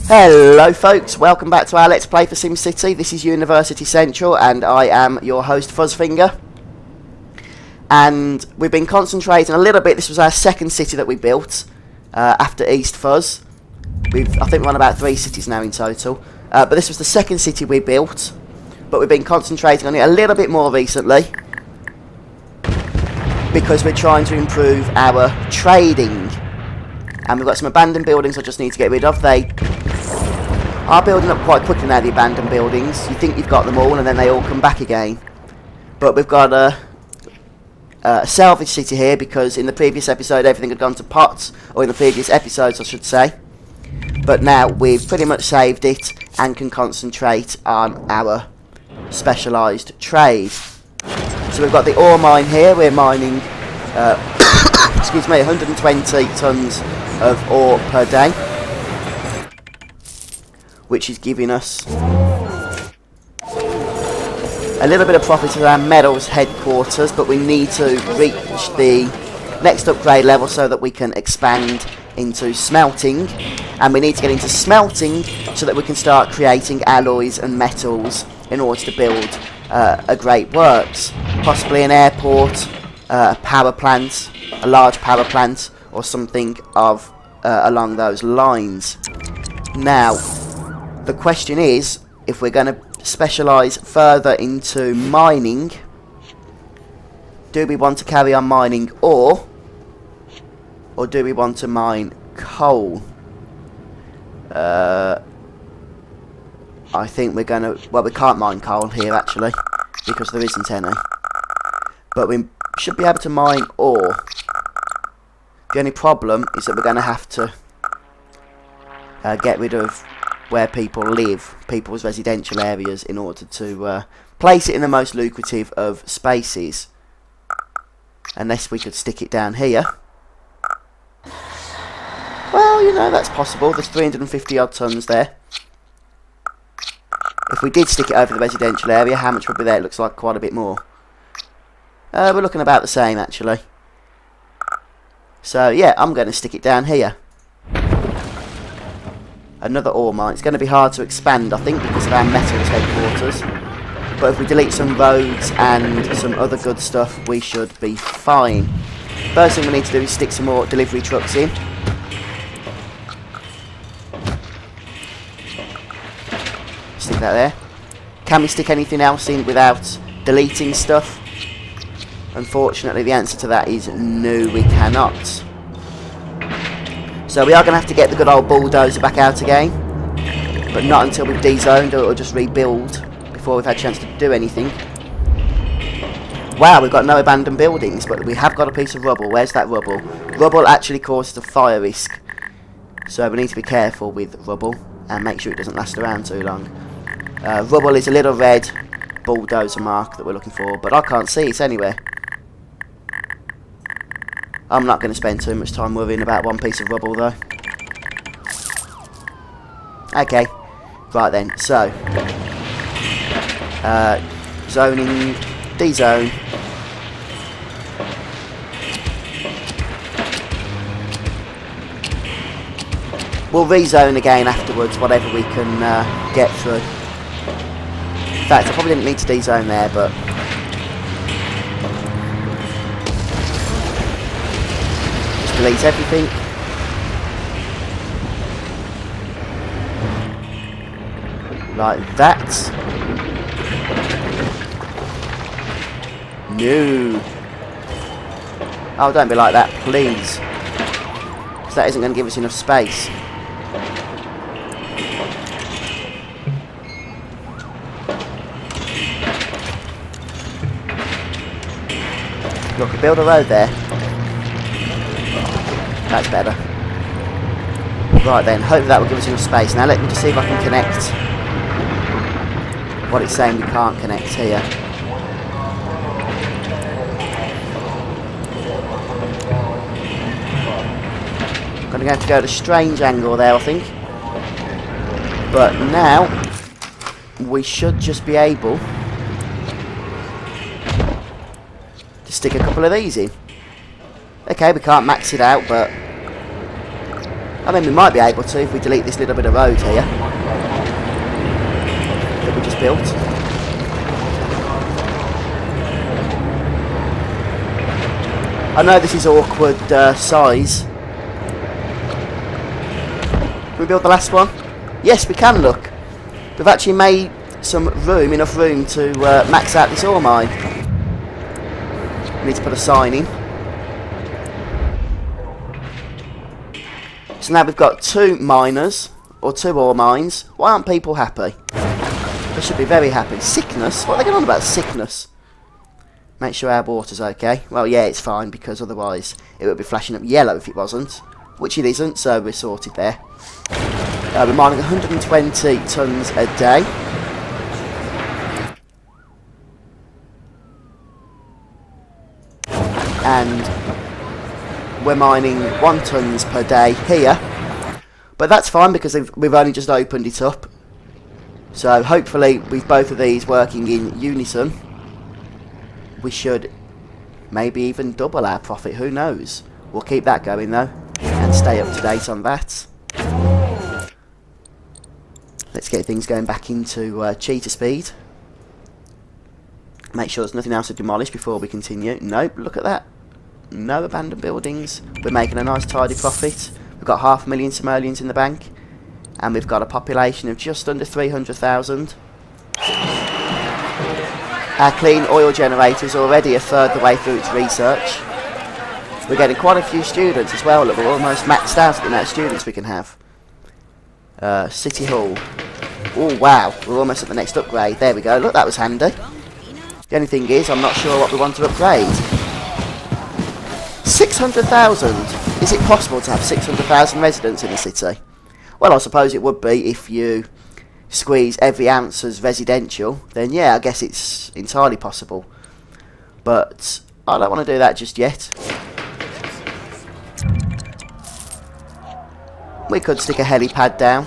Hello folks, welcome back to our Let's Play for Simcity. This is University Central and I am your host Fuzzfinger. And we've been concentrating a little bit. This was our second city that we built after East Fuzz. I think we're on about 3 cities now in total. But this was the second city we built. But we've been concentrating on it a little bit more recently, because we're trying to improve our trading. And we've got some abandoned buildings I just need to get rid of. They are building up quite quickly now, the abandoned buildings. You think you've got them all and then they all come back again. But we've got a salvage city here, because in the previous episode everything had gone to pot, or in the previous episodes I should say. But now we've pretty much saved it and can concentrate on our specialised trade. So we've got the ore mine here. We're mining excuse me, 120 tonnes of ore per day, which is giving us a little bit of profit at our metals headquarters, but we need to reach the next upgrade level so that we can expand into smelting, and we need to get into smelting so that we can start creating alloys and metals in order to build a great works, possibly an airport, a power plant, a large power plant, or something of along those lines. Now, the question is, if we're going to specialise further into mining, do we want to carry on mining ore, or do we want to mine coal? I think we're going to... Well, we can't mine coal here, actually, because there isn't any. But we should be able to mine ore. The only problem is that we're going to have to get rid of where people live, people's residential areas, in order to place it in the most lucrative of spaces. Unless we could stick it down here. Well, you know, that's possible. There's 350 odd tonnes there. If we did stick it over the residential area, how much would be there? It looks like quite a bit more. We're looking about the same, actually. So, yeah, I'm going to stick it down here. Another ore mine. It's going to be hard to expand, I think, because of our metals headquarters. But if we delete some roads and some other good stuff, we should be fine. First thing we need to do is stick some more delivery trucks in. Stick that there. Can we stick anything else in without deleting stuff? Unfortunately, the answer to that is no, we cannot. So we are going to have to get the good old bulldozer back out again, but not until we've dezoned, or it'll just rebuild before we've had a chance to do anything. Wow, we've got no abandoned buildings, but we have got a piece of rubble. Where's that rubble? Rubble actually causes a fire risk, so we need to be careful with rubble and make sure it doesn't last around too long. Rubble is a little red bulldozer mark that we're looking for, but I can't see it anywhere. I'm not going to spend too much time worrying about one piece of rubble, though. Okay, right then, so zoning, dezone. We'll rezone again afterwards, whatever we can get through. In fact, I probably didn't need to dezone there, but delete everything. Like that. No. Oh, don't be like that, please. Because that isn't going to give us enough space. Look, I build a road there. That's better. Right then, hopefully that will give us enough space. Now let me just see if I can connect what it's saying we can't connect here. I'm going to have to go to a strange angle there, I think. But now, we should just be able to stick a couple of these in. Okay, we can't max it out, but I mean, we might be able to if we delete this little bit of road here that we just built. I know this is awkward size. Can we build the last one? Yes, we can, look. We've actually made some room, enough room to max out this ore mine. We need to put a sign in. So now we've got 2 miners, or 2 ore mines. Why aren't people happy? They should be very happy. Sickness? What are they going on about sickness? Make sure our water's okay. Well, yeah, it's fine, because otherwise it would be flashing up yellow if it wasn't. Which it isn't, so we're sorted there. We're mining 120 tonnes a day. And we're mining 1 tonnes per day here. But that's fine because we've only just opened it up. So hopefully with both of these working in unison, we should maybe even double our profit, who knows. We'll keep that going though and stay up to date on that. Let's get things going back into cheetah speed. Make sure there's nothing else to demolish before we continue. Nope, look at that. No abandoned buildings. We're making a nice tidy profit. We've got 500,000 simoleons in the bank. And we've got a population of just under 300,000. Our clean oil generator is already a third the way through its research. We're getting quite a few students as well. Look, we're almost maxed out at the amount of students we can have. City Hall. Oh wow, we're almost at the next upgrade. There we go. Look, that was handy. The only thing is, I'm not sure what we want to upgrade. 600,000. Is it possible to have 600,000 residents in a city? Well, I suppose it would be if you squeeze every ounce as residential. Then yeah, I guess it's entirely possible. But I don't want to do that just yet. We could stick a helipad down.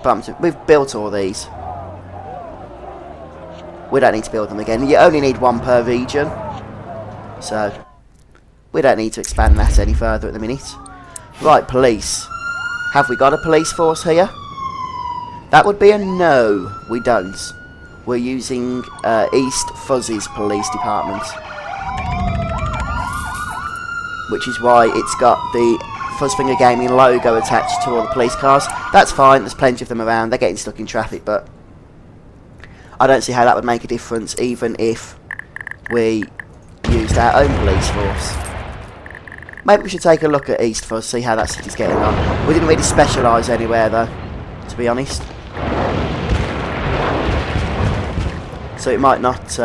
But we've built all these. We don't need to build them again. You only need 1 per region. So we don't need to expand that any further at the minute. Right, police. Have we got a police force here? That would be a no. We don't. We're using East Fuzz's police department. Which is why it's got the FuzzfingerGaming logo attached to all the police cars. That's fine, there's plenty of them around. They're getting stuck in traffic, but I don't see how that would make a difference even if we used our own police force. Maybe we should take a look at East Fuzz, see how that city's getting on. We didn't really specialise anywhere though, to be honest. So it might not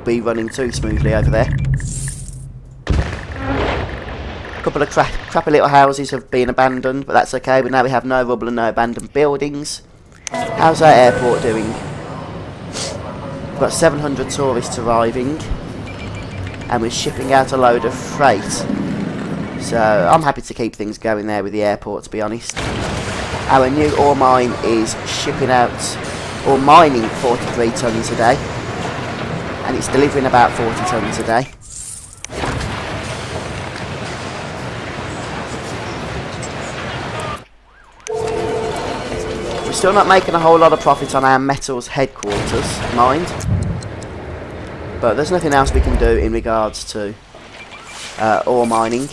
be running too smoothly over there. A couple of crappy little houses have been abandoned, but that's okay. But now we have no rubble and no abandoned buildings. How's our airport doing? We've got 700 tourists arriving. And we're shipping out a load of freight. So I'm happy to keep things going there with the airport, to be honest. Our new ore mine is shipping out, or mining 43 tonnes a day. And it's delivering about 40 tonnes a day. We're still not making a whole lot of profit on our metals headquarters, mind. But there's nothing else we can do in regards to ore mining.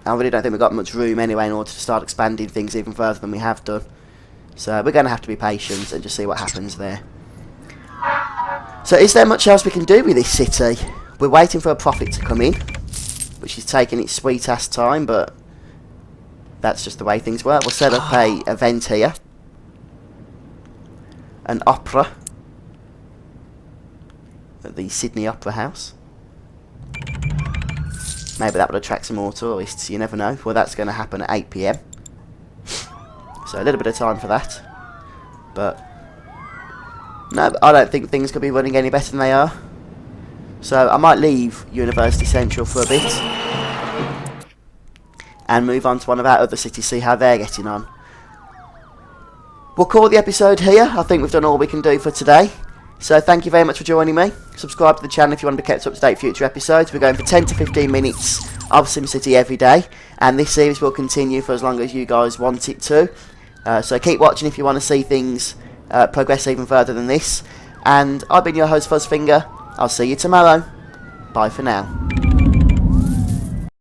I really don't think we've got much room anyway in order to start expanding things even further than we have done. So we're going to have to be patient and just see what happens there. So is there much else we can do with this city? We're waiting for a profit to come in, which is taking its sweet ass time, but that's just the way things work. We'll set up a event here. An opera. At the Sydney Opera House. Maybe that would attract some more tourists, you never know. Well, that's going to happen at 8 PM. So a little bit of time for that. But no, I don't think things could be running any better than they are. So I might leave University Central for a bit and move on to one of our other cities, see how they're getting on. We'll call the episode here. I think we've done all we can do for today. So thank you very much for joining me. Subscribe to the channel if you want to be kept up to date with future episodes. We're going for 10 to 15 minutes of SimCity every day, and this series will continue for as long as you guys want it to. So keep watching if you want to see things progress even further than this. And I've been your host, Fuzzfinger. I'll see you tomorrow. Bye for now.